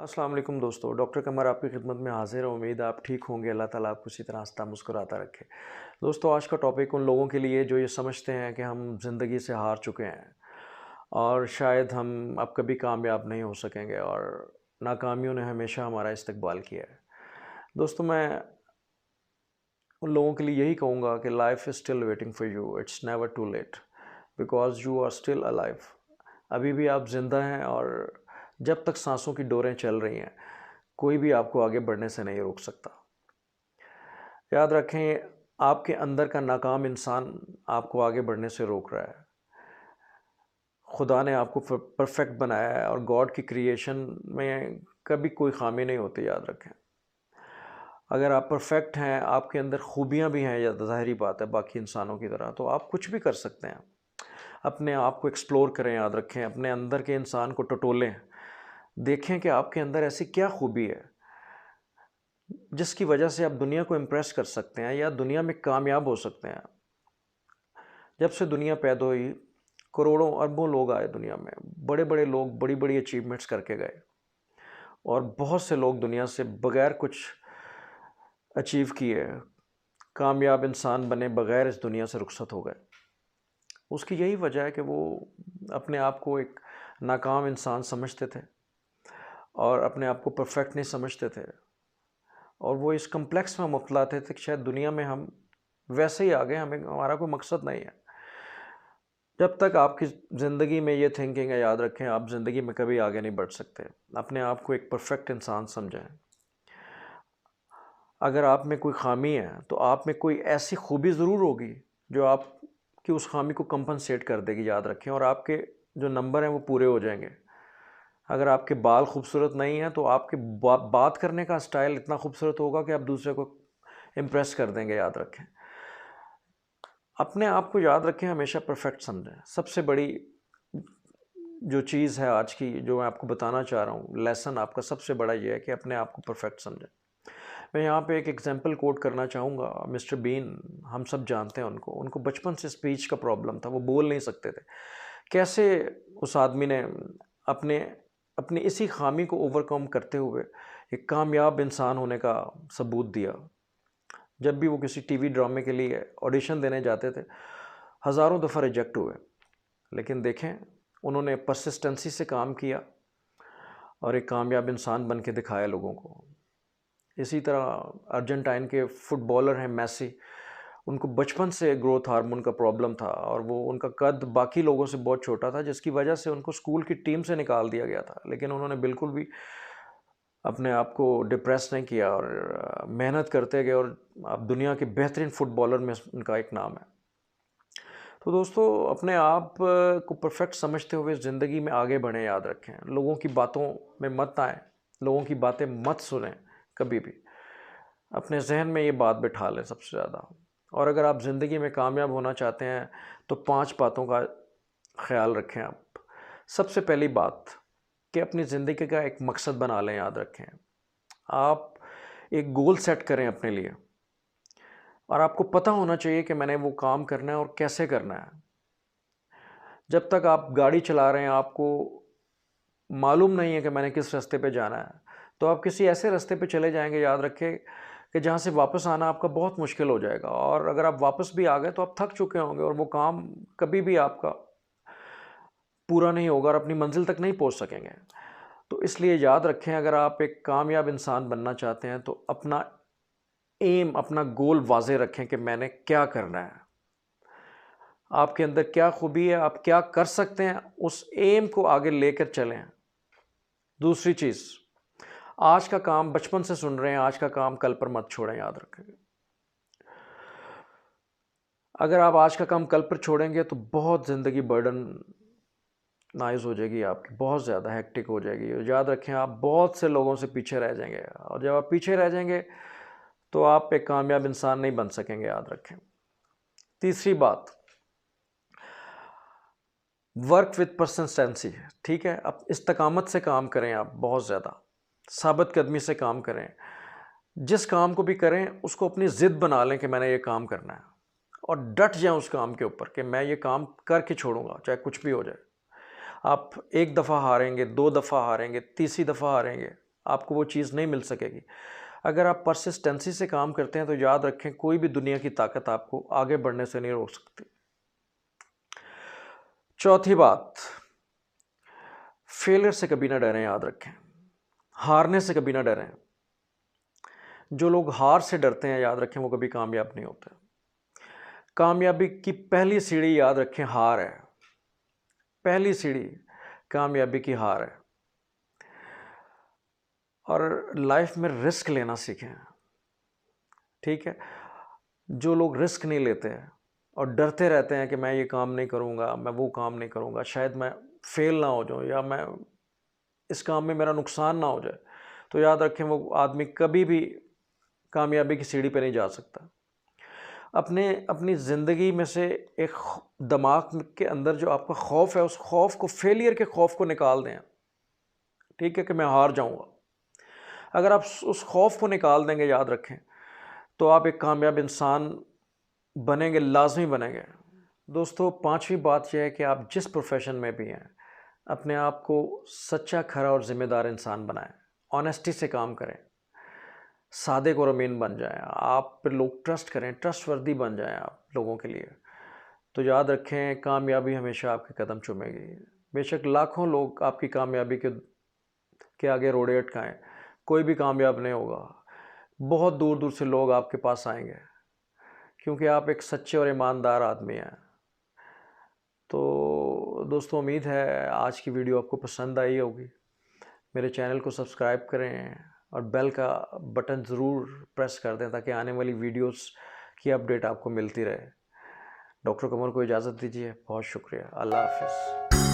अस्सलाम वालेकुम दोस्तों। डॉक्टर कमर आपकी खिदमत में हाजिर है। उम्मीद है आप ठीक होंगे। अल्लाह ताला आपको इसी तरह हंसता मुस्कुराता रखे। दोस्तों, आज का टॉपिक उन लोगों के लिए जो ये समझते हैं कि हम ज़िंदगी से हार चुके हैं और शायद हम अब कभी कामयाब नहीं हो सकेंगे और नाकामियों ने हमेशा हमारा इस्तकबाल किया है। दोस्तों, मैं उन लोगों के लिए यही कहूँगा कि life is still waiting for you, it's never too late, because you are still alive. अभी भी आप ज़िंदा हैं और जब तक सांसों की डोरें चल रही हैं, कोई भी आपको आगे बढ़ने से नहीं रोक सकता। याद रखें, आपके अंदर का नाकाम इंसान आपको आगे बढ़ने से रोक रहा है। खुदा ने आपको परफेक्ट बनाया है और गॉड की क्रिएशन में कभी कोई खामी नहीं होती, याद रखें। अगर आप परफेक्ट हैं, आपके अंदर खूबियाँ भी हैं, या ज़ाहिरी बात है बाकी इंसानों की तरह, तो आप कुछ भी कर सकते हैं। अपने आप को एक्सप्लोर करें, याद रखें, अपने अंदर के इंसान को टटोलें। देखें कि आपके अंदर ऐसी क्या खूबी है जिसकी वजह से आप दुनिया को इम्प्रेस कर सकते हैं या दुनिया में कामयाब हो सकते हैं। जब से दुनिया पैदा हुई, करोड़ों अरबों लोग आए दुनिया में। बड़े बड़े लोग बड़ी बड़ी अचीवमेंट्स करके गए और बहुत से लोग दुनिया से बगैर कुछ अचीव किए कामयाब इंसान बने, बगैर इस दुनिया से रुखसत हो गए। उसकी यही वजह है कि वो अपने आप को एक नाकाम इंसान समझते थे और अपने आप को परफेक्ट नहीं समझते थे, और वो इस कम्प्लेक्स में मुब्तला थे कि शायद दुनिया में हम वैसे ही आ गए, हमें हमारा कोई मकसद नहीं है। जब तक आपकी ज़िंदगी में ये थिंकिंग है, याद रखें, आप ज़िंदगी में कभी आगे नहीं बढ़ सकते। अपने आप को एक परफेक्ट इंसान समझें। अगर आप में कोई ख़ामी है तो आप में कोई ऐसी खूबी ज़रूर होगी जो आपकी उस ख़ामी को कंपनसेट कर देगी, याद रखें, और आपके जो नंबर हैं वो पूरे हो जाएंगे। अगर आपके बाल खूबसूरत नहीं हैं तो आपके बात करने का स्टाइल इतना खूबसूरत होगा कि आप दूसरे को इम्प्रेस कर देंगे, याद रखें। अपने आप को, याद रखें, हमेशा परफेक्ट समझें। सबसे बड़ी जो चीज़ है आज की, जो मैं आपको बताना चाह रहा हूँ, लेसन आपका सबसे बड़ा ये है कि अपने आप को परफेक्ट समझें। मैं यहाँ पे एक एग्जांपल कोट करना चाहूँगा। मिस्टर बीन, हम सब जानते हैं उनको। उनको बचपन से स्पीच का प्रॉब्लम था, वो बोल नहीं सकते थे। कैसे उस आदमी ने अपने अपनी इसी खामी को ओवरकम करते हुए एक कामयाब इंसान होने का सबूत दिया। जब भी वो किसी टीवी ड्रामे के लिए ऑडिशन देने जाते थे, हज़ारों दफ़ा रिजेक्ट हुए, लेकिन देखें, उन्होंने परसिस्टेंसी से काम किया और एक कामयाब इंसान बन के दिखाया लोगों को। इसी तरह अर्जेंटाइन के फुटबॉलर हैं मेसी। उनको बचपन से ग्रोथ हार्मोन का प्रॉब्लम था और वो उनका कद बाकी लोगों से बहुत छोटा था, जिसकी वजह से उनको स्कूल की टीम से निकाल दिया गया था। लेकिन उन्होंने बिल्कुल भी अपने आप को डिप्रेस नहीं किया और मेहनत करते गए, और अब दुनिया के बेहतरीन फुटबॉलर में उनका एक नाम है। तो दोस्तों, अपने आप को परफेक्ट समझते हुए ज़िंदगी में आगे बढ़ें, याद रखें। लोगों की बातों में मत आएँ, लोगों की बातें मत सुनें कभी भी। अपने जहन में ये बात बिठा लें सबसे ज़्यादा। और अगर आप ज़िंदगी में कामयाब होना चाहते हैं तो 5 बातों का ख्याल रखें आप। सबसे पहली बात कि अपनी ज़िंदगी का एक मकसद बना लें, याद रखें। आप एक गोल सेट करें अपने लिए और आपको पता होना चाहिए कि मैंने वो काम करना है और कैसे करना है। जब तक आप गाड़ी चला रहे हैं, आपको मालूम नहीं है कि मैंने किस रास्ते पे जाना है, तो आप किसी ऐसे रास्ते पे चले जाएंगे, याद रखें, कि जहाँ से वापस आना आपका बहुत मुश्किल हो जाएगा। और अगर आप वापस भी आ गए तो आप थक चुके होंगे और वो काम कभी भी आपका पूरा नहीं होगा और अपनी मंजिल तक नहीं पहुँच सकेंगे। तो इसलिए याद रखें, अगर आप एक कामयाब इंसान बनना चाहते हैं तो अपना एम, अपना गोल वाज़े रखें कि मैंने क्या करना है। आपके अंदर क्या खूबी है, आप क्या कर सकते हैं, उस एम को आगे लेकर चलें। दूसरी चीज़, आज का काम बचपन से सुन रहे हैं, आज का काम कल पर मत छोड़ें, याद रखें। अगर आप आज का काम कल पर छोड़ेंगे तो बहुत ज़िंदगी बर्डन नाइज हो जाएगी आपकी, बहुत ज़्यादा हेक्टिक हो जाएगी। याद रखें, आप बहुत से लोगों से पीछे रह जाएंगे, और जब आप पीछे रह जाएंगे तो आप एक कामयाब इंसान नहीं बन सकेंगे, याद रखें। तीसरी बात, वर्क विद परसिस्टेंसी। ठीक है, अब इस्तकामत से काम करें, आप बहुत ज़्यादा साबित कदमी से काम करें। जिस काम को भी करें उसको अपनी ज़िद बना लें कि मैंने ये काम करना है, और डट जाएं उस काम के ऊपर कि मैं ये काम करके छोड़ूंगा, चाहे कुछ भी हो जाए। आप एक दफ़ा हारेंगे, 2 दफ़ा हारेंगे, तीसरी दफ़ा हारेंगे, आपको वो चीज़ नहीं मिल सकेगी। अगर आप परसिस्टेंसी से काम करते हैं तो याद रखें, कोई भी दुनिया की ताकत आपको आगे बढ़ने से नहीं रोक सकती। चौथी बात, फेलियर से कभी ना डरें। याद रखें, हारने से कभी ना डरें। जो लोग हार से डरते हैं, याद रखें, वो कभी कामयाब नहीं होते। कामयाबी की पहली सीढ़ी, याद रखें, हार है। पहली सीढ़ी कामयाबी की हार है। और लाइफ में रिस्क लेना सीखें, ठीक है। जो लोग रिस्क नहीं लेते हैं और डरते रहते हैं कि मैं ये काम नहीं करूँगा, मैं वो काम नहीं करूँगा, शायद मैं फेल ना हो जाऊँ या मैं इस काम में मेरा नुकसान ना हो जाए, तो याद रखें वो आदमी कभी भी कामयाबी की सीढ़ी पे नहीं जा सकता। अपनी ज़िंदगी में से एक दिमाग के अंदर जो आपका खौफ है, उस खौफ को, फेलियर के खौफ को निकाल दें, ठीक है, कि मैं हार जाऊंगा। अगर आप उस खौफ को निकाल देंगे, याद रखें, तो आप एक कामयाब इंसान बनेंगे, लाजमी बनेंगे। दोस्तों, पांचवी बात यह है कि आप जिस प्रोफेशन में भी हैं, अपने आप को सच्चा, खरा और ज़िम्मेदार इंसान बनाएं। ऑनेस्टी से काम करें, सादिक और अमीन बन जाएं। आप पर लोग ट्रस्ट करें, ट्रस्टवर्दी बन जाएं आप लोगों के लिए। तो याद रखें, कामयाबी हमेशा आपके कदम चूमेगी। बेशक लाखों लोग आपकी कामयाबी के आगे रोड़े अटकाएं, कोई भी कामयाब नहीं होगा। बहुत दूर दूर से लोग आपके पास आएंगे, क्योंकि आप एक सच्चे और ईमानदार आदमी हैं। तो दोस्तों, उम्मीद है आज की वीडियो आपको पसंद आई होगी। मेरे चैनल को सब्सक्राइब करें और बेल का बटन ज़रूर प्रेस कर दें, ताकि आने वाली वीडियोस की अपडेट आपको मिलती रहे। डॉक्टर कमर को इजाज़त दीजिए। बहुत शुक्रिया। अल्लाह हाफ़िज़।